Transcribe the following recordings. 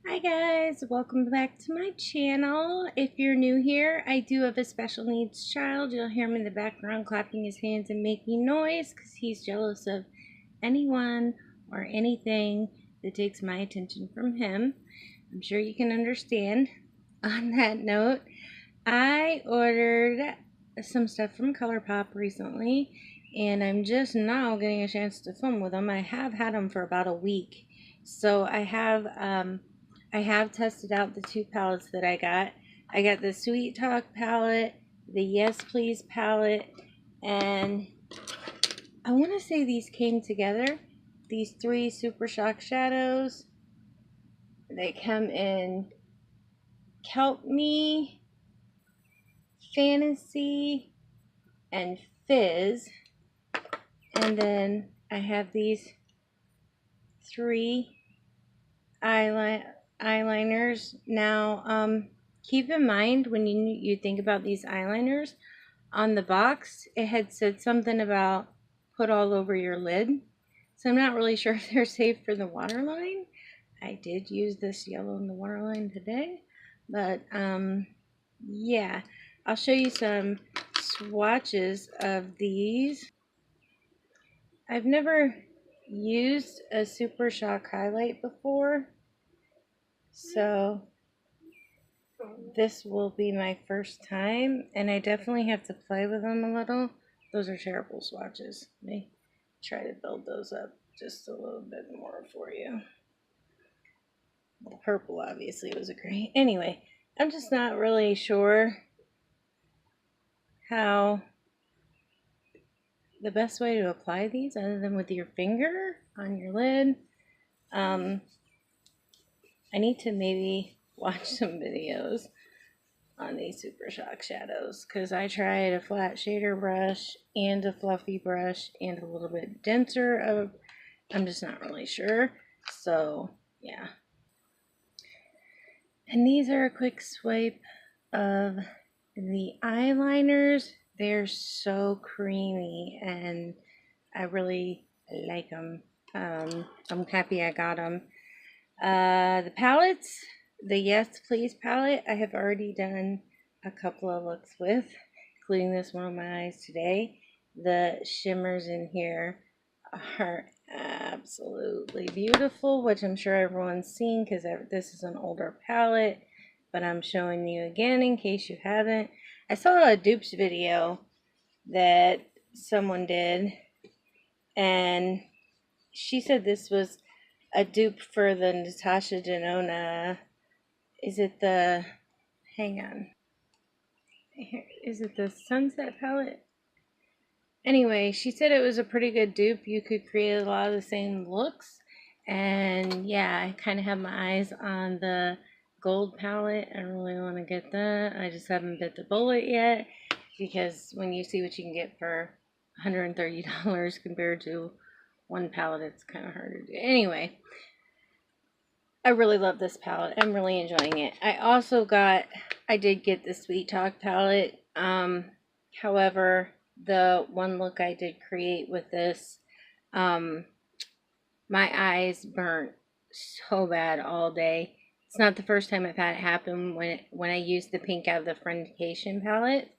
Hi guys, welcome back to my channel. If you're new here, I do have a special needs child. You'll hear him in the background clapping his hands and making noise because he's jealous of anyone or anything that takes my attention from him. I'm sure you can understand. On that note, I ordered some stuff from ColourPop recently and I'm just now getting a chance to film with them. I have had them for about a week. So I have tested out the two palettes that I got. I got the Sweet Talk palette, the Yes Please palette, and I want to say these came together. These three Super Shock shadows. They come in Kelp Me, Fantasy, and Fizz. And then I have these three eyeliners. Now, keep in mind when you think about these eyeliners, on the box it had said something about put all over your lid. So I'm not really sure if they're safe for the waterline. I did use this yellow in the waterline today, but yeah, I'll show you some swatches of these. I've never used a Super Shock highlight before, so this will be my first time, and I definitely have to play with them a little. Those are terrible swatches. Let me try to build those up just a little bit more for you. The purple obviously was a great. Anyway, I'm just not really sure how the best way to apply these other than with your finger on your lid. I need to maybe watch some videos on these Super Shock shadows because I tried a flat shader brush and a fluffy brush and a little bit denser of, I'm just not really sure. So yeah, and these are a quick swipe of the eyeliners. They're so creamy and I really like them. I'm happy I got them. The palettes, the Yes Please palette, I have already done a couple of looks with, including this one on my eyes today. The shimmers in here are absolutely beautiful, which I'm sure everyone's seen because this is an older palette, but I'm showing you again in case you haven't. I saw a dupes video that someone did, and she said this was a dupe for the Natasha Denona. Is it the, hang on, is it the Sunset palette? Anyway, she said it was a pretty good dupe. You could create a lot of the same looks. And yeah, I kind of have my eyes on the gold palette. I really want to get that. I just haven't bit the bullet yet because when you see what you can get for $130 compared to one palette, it's kind of hard to do. Anyway, I really love this palette. I'm really enjoying it. I did get the Sweet Talk palette. However, the one look I did create with this, my eyes burnt so bad all day. It's not the first time I've had it happen when I used the pink out of the Friendication palette.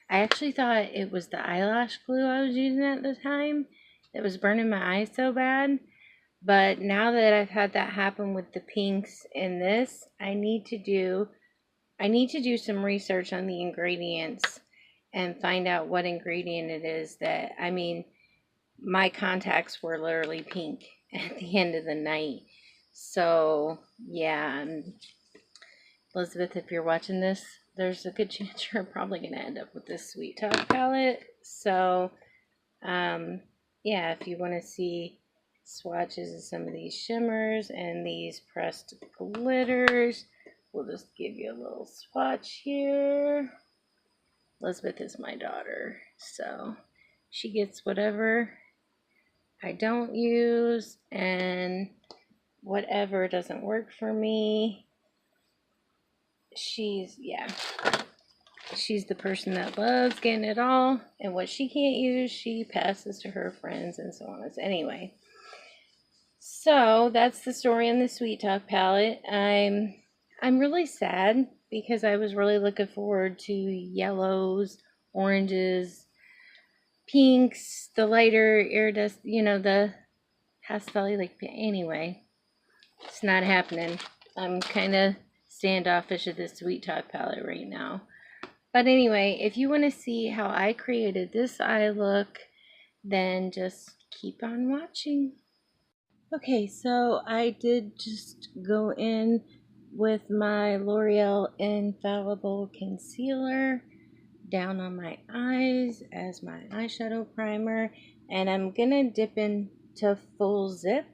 I actually thought it was the eyelash glue I was using at the time that was burning my eyes so bad. But now that I've had that happen with the pinks in this, I need to do some research on the ingredients and find out what ingredient it is that, I mean, my contacts were literally pink at the end of the night. So, yeah, Elizabeth, if you're watching this, there's a good chance you're probably going to end up with this Sweet Talk palette. So, yeah, if you want to see swatches of some of these shimmers and these pressed glitters, we'll just give you a little swatch here. Elizabeth is my daughter, so she gets whatever I don't use, and whatever doesn't work for me, she's the person that loves getting it all, and what she can't use, she passes to her friends and so on. Anyway, So that's the story on the Sweet Talk palette. I'm really sad because I was really looking forward to yellows, oranges, pinks, the lighter iridescent, the pastel like anyway. It's not happening. I'm kind of standoffish at this Sweet Talk palette right now. But anyway, if you want to see how I created this eye look, then just keep on watching. Okay, so I did just go in with my L'Oreal Infallible Concealer down on my eyes as my eyeshadow primer, and I'm gonna dip into full zip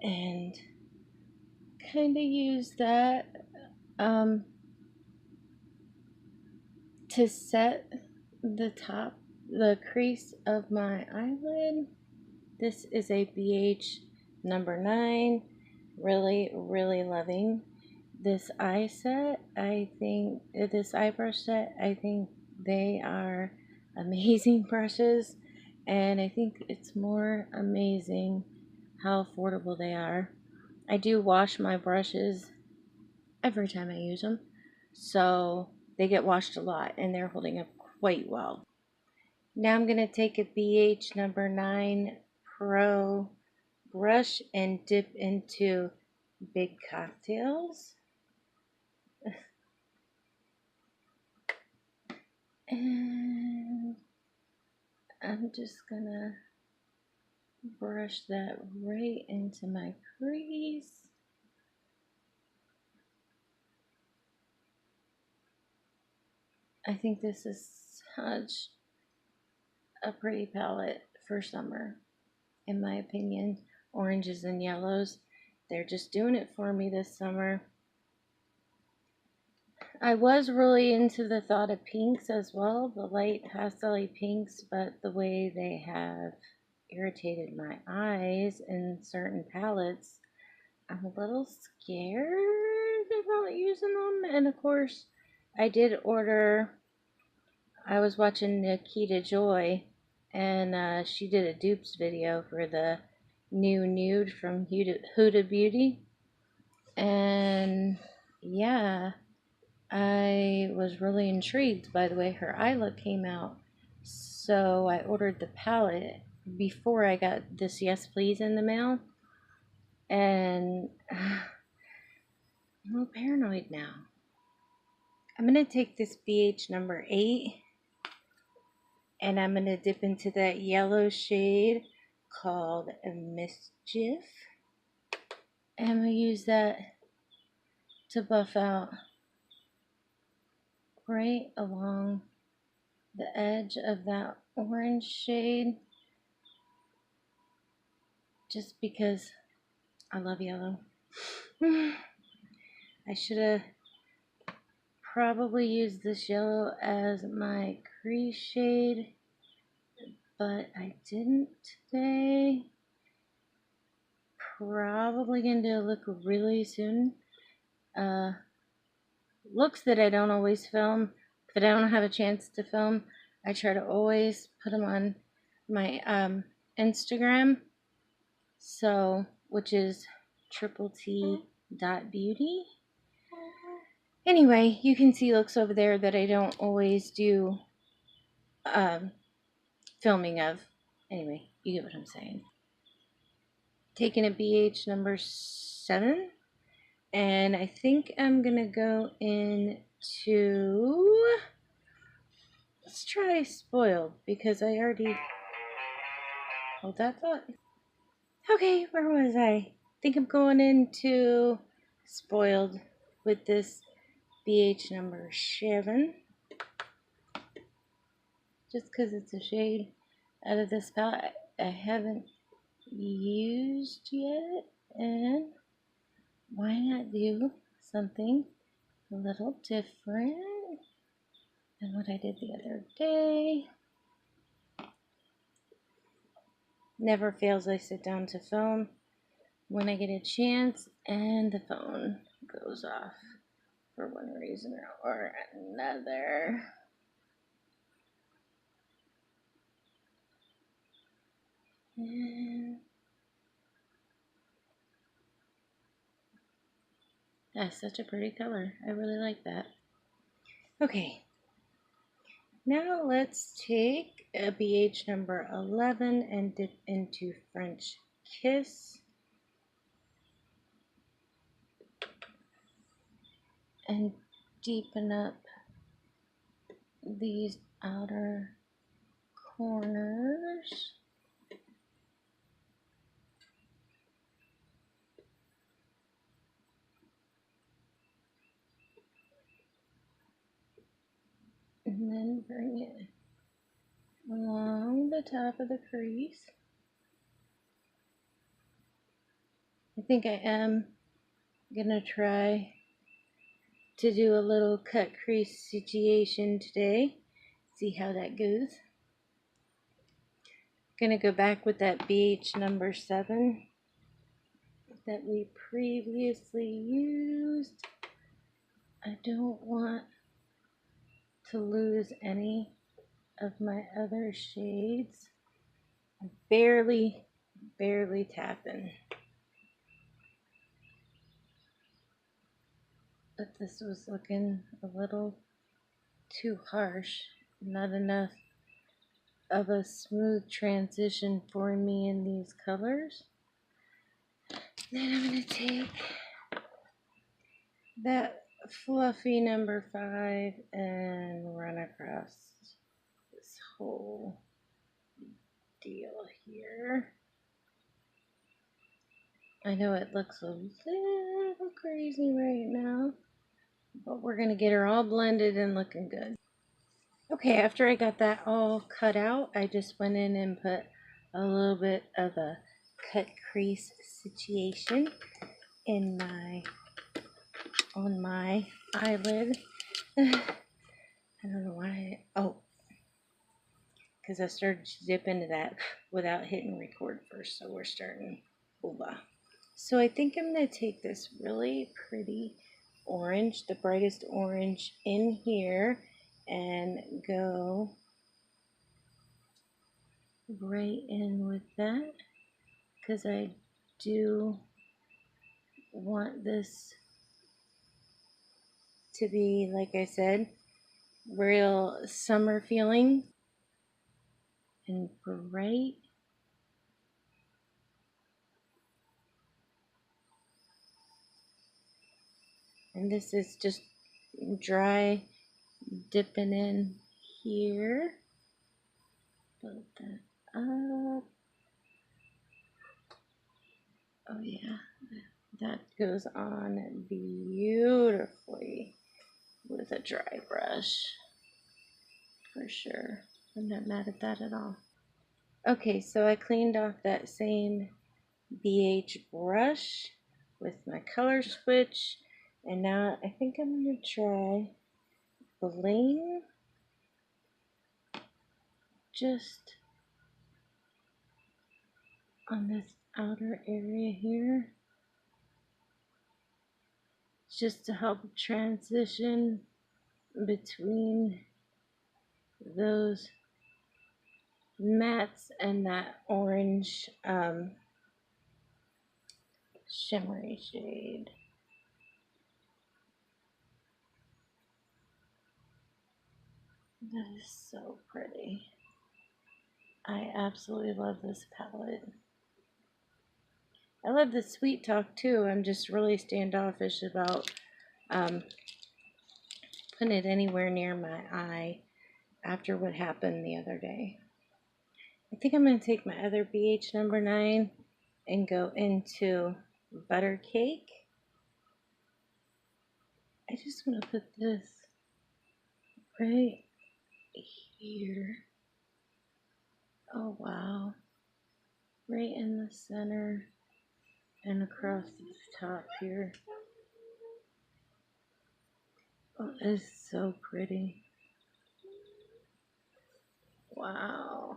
and kind of use that to set the crease of my eyelid. This is a BH number 9. Really, really loving this eye set. I think this eye brush set, I think they are amazing brushes, and I think it's more amazing how affordable they are. I do wash my brushes every time I use them, so they get washed a lot and they're holding up quite well. Now I'm going to take a BH number 9 Pro brush and dip into Big Cocktails. And I'm just going to brush that right into my crease. I think this is such a pretty palette for summer, in my opinion. Oranges and yellows, they're just doing it for me this summer. I was really into the thought of pinks as well, the light pastel pinks, but the way they have irritated my eyes in certain palettes, I'm a little scared about using them. And of course, I did order, I was watching Nikita Joy, and she did a dupes video for the new nude from Huda Beauty. And yeah, I was really intrigued by the way her eye look came out. So I ordered the palette before I got this Yes Please in the mail. And I'm a little paranoid now. I'm going to take this BH number 8 and I'm going to dip into that yellow shade called Mischief. And I'm going to use that to buff out right along the edge of that orange shade, just because I love yellow. I should have probably used this yellow as my crease shade, but I didn't today. Probably gonna do a look really soon. Looks that I don't always film. If I don't have a chance to film, I try to always put them on my Instagram. So, which is TT.beauty. Anyway, you can see looks over there that I don't always do filming of. Anyway, you get what I'm saying. Taking a BH number 7. And I think I'm going to go into, let's try Spoiled, because I already, hold that thought. Okay, where was I? I think I'm going into Spoiled with this BH number 7. Just because it's a shade out of this palette I haven't used yet, and why not do something a little different than what I did the other day. Never fails, I sit down to film when I get a chance and the phone goes off for one reason or another. And that's such a pretty color. I really like that. Okay, now let's take a BH number 11 and dip into French Kiss. And deepen up these outer corners. And then bring it along the top of the crease. I think I am gonna try to do a little cut crease situation today. See how that goes. Gonna go back with that BH number 7 that we previously used. I don't want to lose any of my other shades. I'm barely tapping. But this was looking a little too harsh. Not enough of a smooth transition for me in these colors. Then I'm going to take that fluffy number 5 and run across this whole deal here. I know it looks a little crazy right now, but we're going to get her all blended and looking good. Okay, after I got that all cut out, I just went in and put a little bit of a cut crease situation in on my eyelid. I don't know why. Oh, because I started to dip into that without hitting record first, so we're starting over. So I think I'm going to take this really pretty orange, the brightest orange in here, and go right in with that, because I do want this to be, like I said, real summer feeling and bright. And this is just dry dipping in here. Build that up. Oh yeah, that goes on beautifully with a dry brush for sure. I'm not mad at that at all. Okay, so I cleaned off that same BH brush with my color switch, and now I think I'm going to try bling just on this outer area here, just to help transition between those mattes and that orange shimmery shade. That is so pretty. I absolutely love this palette. I love the Sweet Talk too. I'm just really standoffish about putting it anywhere near my eye after what happened the other day. I think I'm going to take my other BH number 9 and go into Butter Cake. I just want to put this right here. Oh wow. Right in the center and across the top here. Oh, it's so pretty. Wow.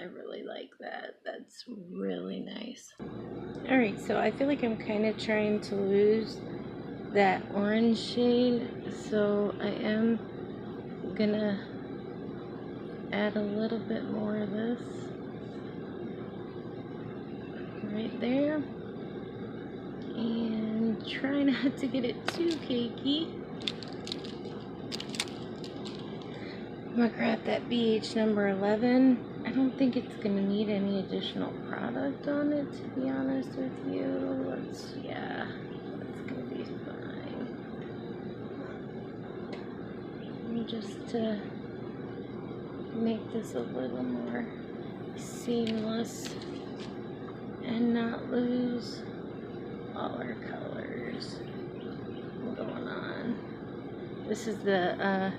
I really like that. That's really nice. Alright, so I feel like I'm kind of trying to lose that orange shade, so I am gonna add a little bit more of this. right there. And try not to get it too cakey. I'm gonna grab that BH number 11. I don't think it's gonna need any additional product on it, to be honest with you. Yeah, that's gonna be fine. And just to make this a little more seamless and not lose all our colors going on. This is the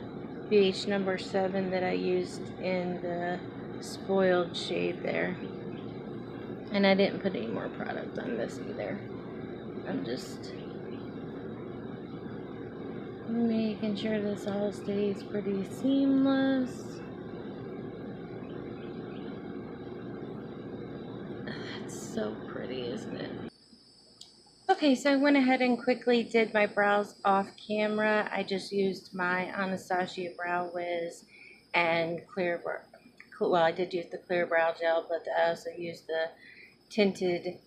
BH number 7 that I used in the spoiled shade there. And I didn't put any more product on this either. I'm just making sure this all stays pretty seamless. That's so pretty, isn't it? Okay, so I went ahead and quickly did my brows off camera. I just used my Anastasia Brow Wiz and clear brow. Well, I did use the clear brow gel, but I also used the tinted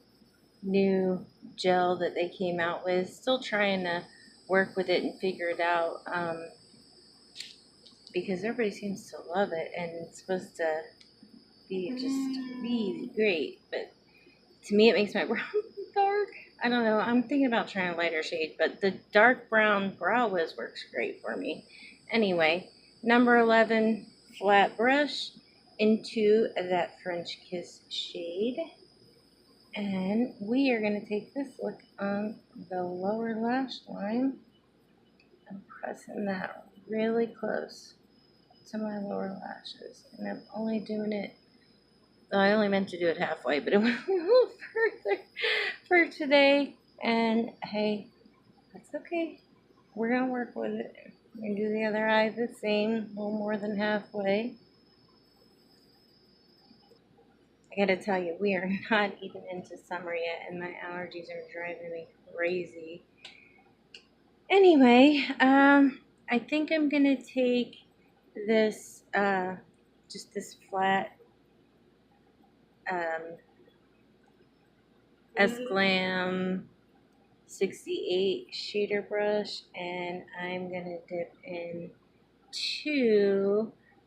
new gel that they came out with. Still trying to work with it and figure it out because everybody seems to love it and it's supposed to be just really great, but to me it makes my brow dark. I don't know, I'm thinking about trying a lighter shade, but the dark brown Brow Wiz works great for me. Anyway, number 11 flat brush into that French Kiss shade. And we are going to take this look on the lower lash line and pressing that really close to my lower lashes. And I'm only doing it, I only meant to do it halfway, but it went a little further for today. And hey, that's okay. We're going to work with it. We're going to do the other eye the same, a little more than halfway. I gotta tell you, we are not even into summer yet, and my allergies are driving me crazy. Anyway, I think I'm gonna take this, just this flat, S-Glam 68 shader brush, and I'm gonna dip into,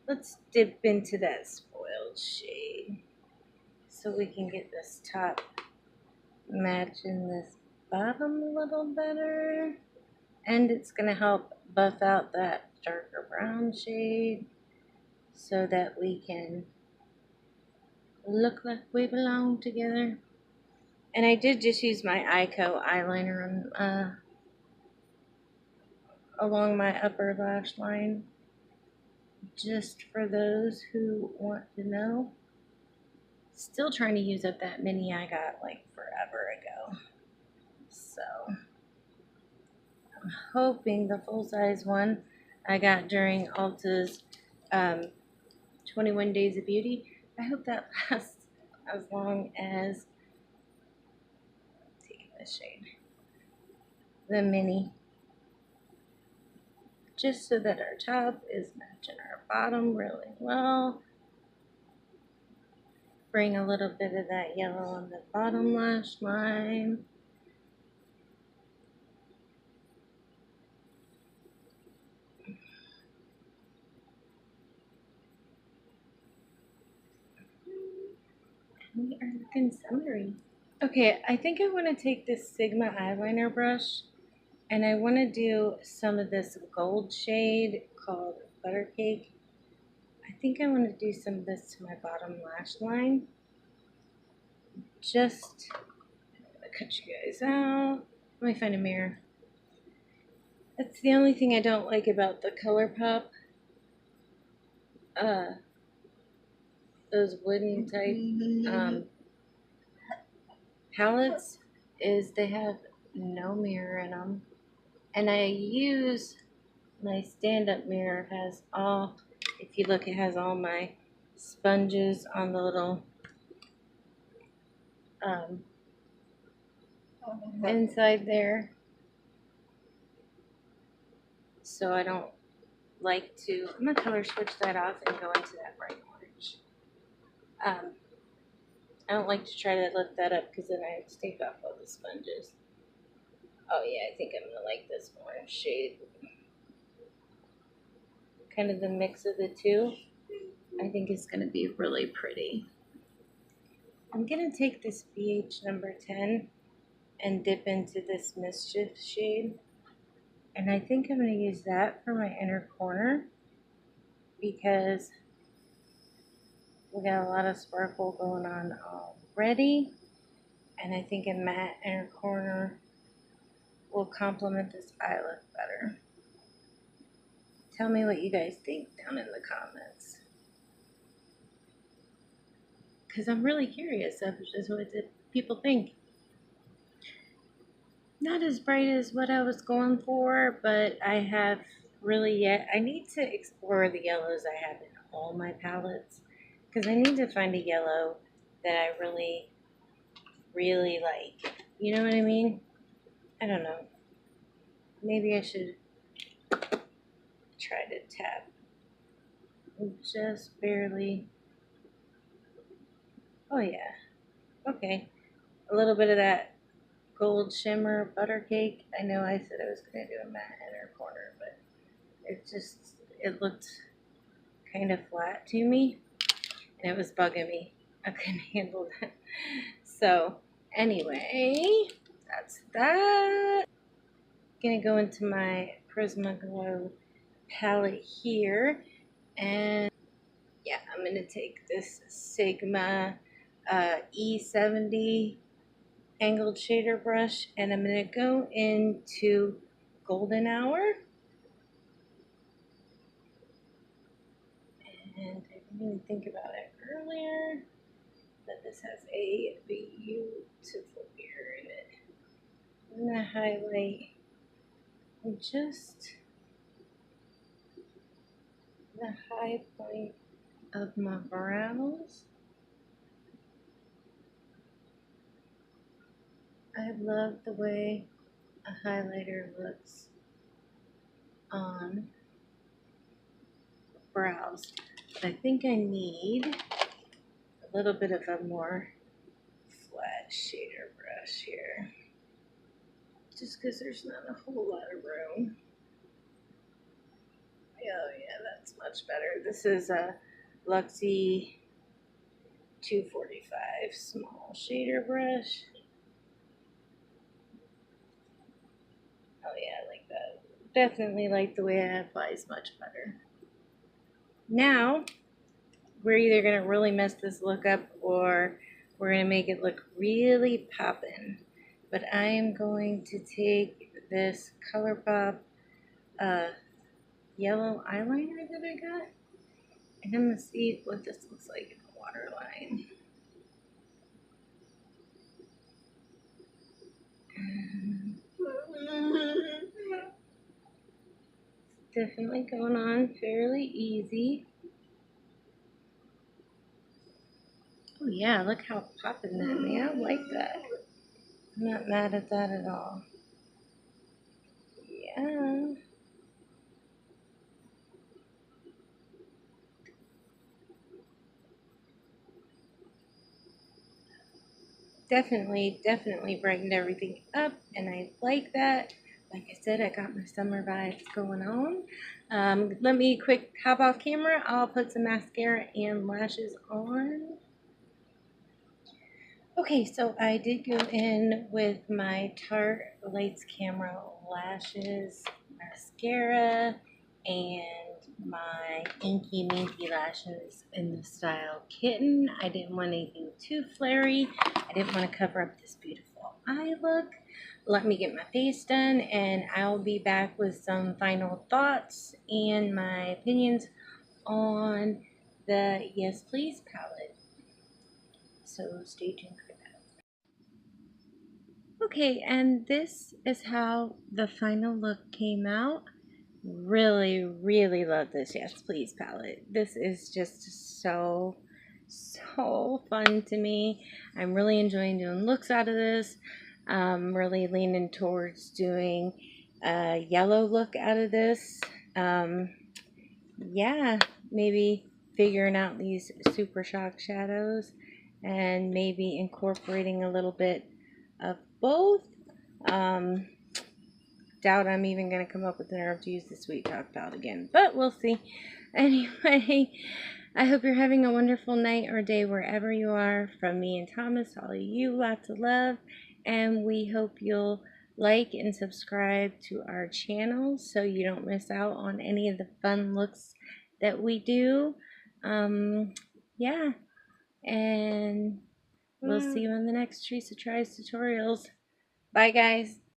let's dip into that spoiled shade so we can get this top matching this bottom a little better. And it's going to help buff out that darker brown shade so that we can look like we belong together. And I did just use my Eyeko eyeliner on, along my upper lash line, just for those who want to know. Still trying to use up that mini I got like forever ago. So I'm hoping the full-size one I got during Ulta's 21 Days of Beauty, I hope that lasts as long as, taking this shade, the mini, just so that our top is matching our bottom really well. Bring a little bit of that yellow on the bottom lash line. We are looking summery. Okay, I think I want to take this Sigma eyeliner brush and I want to do some of this gold shade called Butter Cake. I think I want to do some of this to my bottom lash line. Just cut you guys out. Let me find a mirror. That's the only thing I don't like about the ColourPop. Those wooden type palettes is they have no mirror in them. And I use my stand-up mirror. It has all, if you look, it has all my sponges on the little inside there. So I don't like to, I'm going to color switch that off and go into that bright orange. I don't like to try to lift that up because then I have to take off all the sponges. Oh yeah, I think I'm going to like this orange shade. Kind of the mix of the two. I think it's going to be really pretty. I'm going to take this BH number 10 and dip into this Mischief shade. And I think I'm going to use that for my inner corner because we got a lot of sparkle going on already. And I think a matte inner corner will complement this eye look better. Tell me what you guys think down in the comments. Because I'm really curious of just what people think. Not as bright as what I was going for, but I have really yet. I need to explore the yellows I have in all my palettes. Because I need to find a yellow that I really, really like. You know what I mean? I don't know. Maybe I should try to tap just barely. Oh yeah. Okay. A little bit of that gold shimmer butter cake. I know I said I was going to do a matte inner corner, but it looked kind of flat to me and it was bugging me. I couldn't handle that. So anyway, that's that. Gonna go into my Prizma Glow palette here, and yeah, I'm gonna take this Sigma E70 angled shader brush, and I'm gonna go into Golden Hour, and I didn't even think about it earlier, but this has a beautiful mirror in it. I'm gonna highlight just the high point of my brows. I love the way a highlighter looks on brows. But I think I need a little bit of a more flat shader brush here. Just because there's not a whole lot of room. Oh yeah, that's much better. This is a Luxie 245 small shader brush. Oh yeah, I like that. Definitely like the way it applies much better. Now, we're either going to really mess this look up or we're going to make it look really poppin'. But I am going to take this ColourPop yellow eyeliner that I got, and I'm going to see what this looks like in the waterline. Definitely going on fairly easy. Oh yeah, look how poppin' that made. I like that. I'm not mad at that at all. Yeah. Definitely brightened everything up, and I like that. Like I said, I got my summer vibes going on. Let me quick hop off camera. I'll put some mascara and lashes on. Okay, so I did go in with my Tarte Lights Camera lashes, mascara, and my inky minky lashes in the style Kitten. I didn't want anything too flary. I didn't want to cover up this beautiful eye look. Let me get my face done, and I'll be back with some final thoughts and my opinions on the Yes Please palette. So stay tuned for that. Okay, and this is how the final look came out. Really love this Yes Please palette. This is just so fun to me. I'm really enjoying doing looks out of this. Really leaning towards doing a yellow look out of this. Yeah, maybe figuring out these Super Shock shadows and maybe incorporating a little bit of both. Doubt I'm even going to come up with the nerve to use the sweet talk palette again, but we'll see. Anyway, I hope you're having a wonderful night or day wherever you are. From me and Thomas, all of you, lots of love, and we hope you'll like and subscribe to our channel so you don't miss out on any of the fun looks that we do. Yeah, and we'll see you on the next Teresa Tries tutorials. Bye, guys.